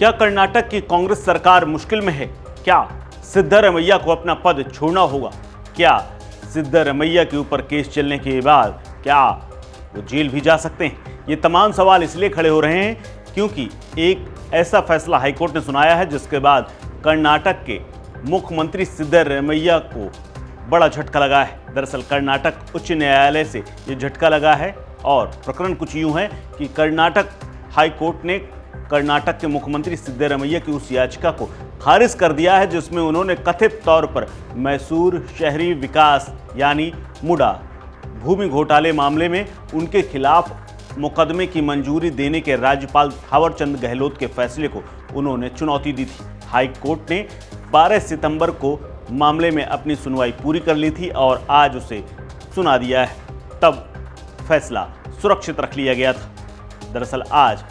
क्या कर्नाटक की कांग्रेस सरकार मुश्किल में है? क्या सिद्धरमैया को अपना पद छोड़ना होगा? क्या सिद्धरमैया के ऊपर केस चलने के बाद क्या वो जेल भी जा सकते हैं? ये तमाम सवाल इसलिए खड़े हो रहे हैं क्योंकि एक ऐसा फैसला हाईकोर्ट ने सुनाया है जिसके बाद कर्नाटक के मुख्यमंत्री सिद्धरमैया को बड़ा झटका लगा है। दरअसल कर्नाटक उच्च न्यायालय से ये झटका लगा है और प्रकरण कुछ यूं है कि कर्नाटक हाईकोर्ट ने कर्नाटक के मुख्यमंत्री सिद्धरमैया की उस याचिका को खारिज कर दिया है जिसमें उन्होंने कथित तौर पर मैसूर शहरी विकास यानी मुडा भूमि घोटाले मामले में उनके खिलाफ मुकदमे की मंजूरी देने के राज्यपाल थावरचंद गहलोत के फैसले को उन्होंने चुनौती दी थी। हाई कोर्ट ने 12 सितंबर को मामले में अपनी सुनवाई पूरी कर ली थी और आज उसे सुना दिया है। तब फैसला सुरक्षित रख लिया गया था। दरअसल आज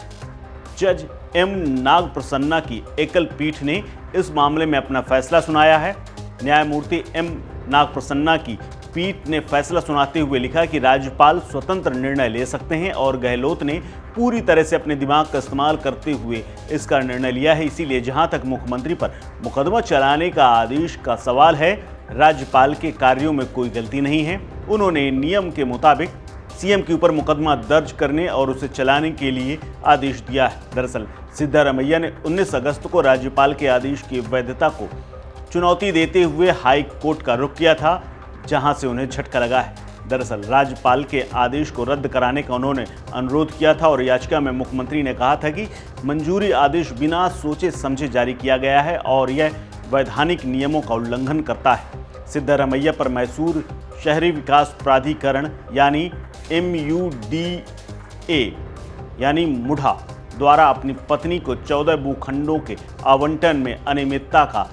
जज एम नागप्रसन्ना की एकल पीठ ने इस मामले में अपना फैसला सुनाया है। न्यायमूर्ति एम नागप्रसन्ना की पीठ ने फैसला सुनाते हुए लिखा कि राज्यपाल स्वतंत्र निर्णय ले सकते हैं और गहलोत ने पूरी तरह से अपने दिमाग का इस्तेमाल करते हुए इसका निर्णय लिया है। इसीलिए जहां तक मुख्यमंत्री पर मुकदमा चलाने का आदेश का सवाल है, राज्यपाल के कार्यों में कोई गलती नहीं है। उन्होंने नियम के मुताबिक सीएम के ऊपर मुकदमा दर्ज करने और उसे चलाने के लिए आदेश दिया है। दरअसल सिद्धरमैया ने 19 अगस्त को राज्यपाल के आदेश की वैधता को चुनौती देते हुए हाई कोर्ट का रुख किया था, जहां से उन्हें झटका लगा है। दरअसल राज्यपाल के आदेश को रद्द कराने का उन्होंने अनुरोध किया था और याचिका में मुख्यमंत्री ने कहा था कि मंजूरी आदेश बिना सोचे समझे जारी किया गया है और यह वैधानिक नियमों का उल्लंघन करता है। सिद्धरमैया पर मैसूर शहरी विकास प्राधिकरण यानी MUDA यानी मुडा द्वारा अपनी पत्नी को 14 भूखंडों के आवंटन में अनियमितता का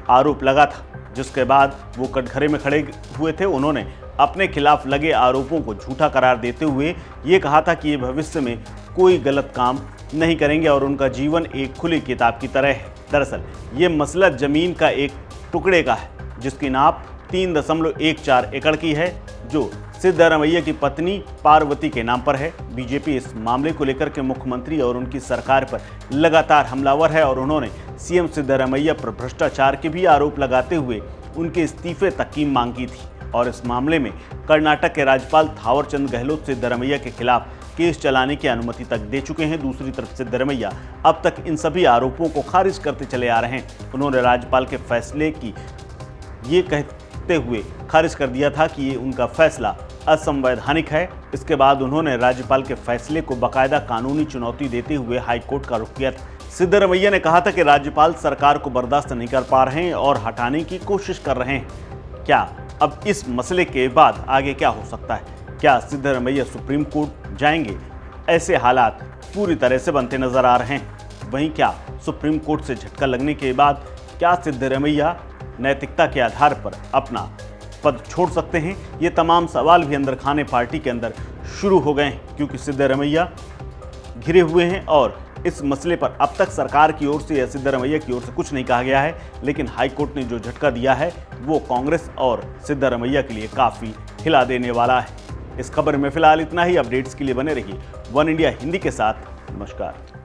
आरोप लगा था, जिसके बाद वो कटघरे में खड़े हुए थे। उन्होंने अपने खिलाफ लगे आरोपों को झूठा करार देते हुए ये कहा था कि ये भविष्य में कोई गलत काम नहीं करेंगे और उनका जीवन एक खुली किताब की तरह है। दरअसल ये मसला जमीन का एक टुकड़े का है जिसकी नाप 3.14 एकड़ की है, जो सिद्धरमैया की पत्नी पार्वती के नाम पर है। बीजेपी इस मामले को लेकर के मुख्यमंत्री और उनकी सरकार पर लगातार हमलावर है और उन्होंने सीएम सिद्धरमैया पर भ्रष्टाचार के भी आरोप लगाते हुए उनके इस्तीफे तक की मांग की थी। और इस मामले में कर्नाटक के राज्यपाल थावरचंद गहलोत सिद्धरमैया के खिलाफ केस चलाने की अनुमति तक दे चुके हैं। दूसरी तरफ सिद्धरमैया अब तक इन सभी आरोपों को खारिज करते चले आ रहे हैं। उन्होंने राज्यपाल के फैसले की ये कहते हुए खारिज कर दिया था कि ये उनका फैसला असंवैधानिक है। इसके बाद उन्होंने राज्यपाल के फैसले को बाकायदा कानूनी चुनौती देते हुए हाईकोर्ट का रुख किया था। सिद्धरमैया ने कहा था कि राज्यपाल सरकार को बर्दाश्त नहीं कर पा रहे हैं और हटाने की कोशिश कर रहे हैं। क्या अब इस मसले के बाद आगे क्या हो सकता है? क्या सिद्धरमैया सुप्रीम कोर्ट जाएंगे? ऐसे हालात पूरी तरह से बनते नजर आ रहे हैं। वहीं क्या सुप्रीम कोर्ट से झटका लगने के बाद क्या सिद्धरमैया नैतिकता के आधार पर अपना पद छोड़ सकते हैं? ये तमाम सवाल भी अंदर खाने पार्टी के अंदर शुरू हो गए हैं क्योंकि सिद्धरमैया घिरे हुए हैं और इस मसले पर अब तक सरकार की ओर से या सिद्धरमैया की ओर से कुछ नहीं कहा गया है। लेकिन हाईकोर्ट ने जो झटका दिया है वो कांग्रेस और सिद्धरमैया के लिए काफ़ी हिला देने वाला है। इस खबर में फिलहाल इतना ही। अपडेट्स के लिए बने रहिए वन इंडिया हिंदी के साथ। नमस्कार।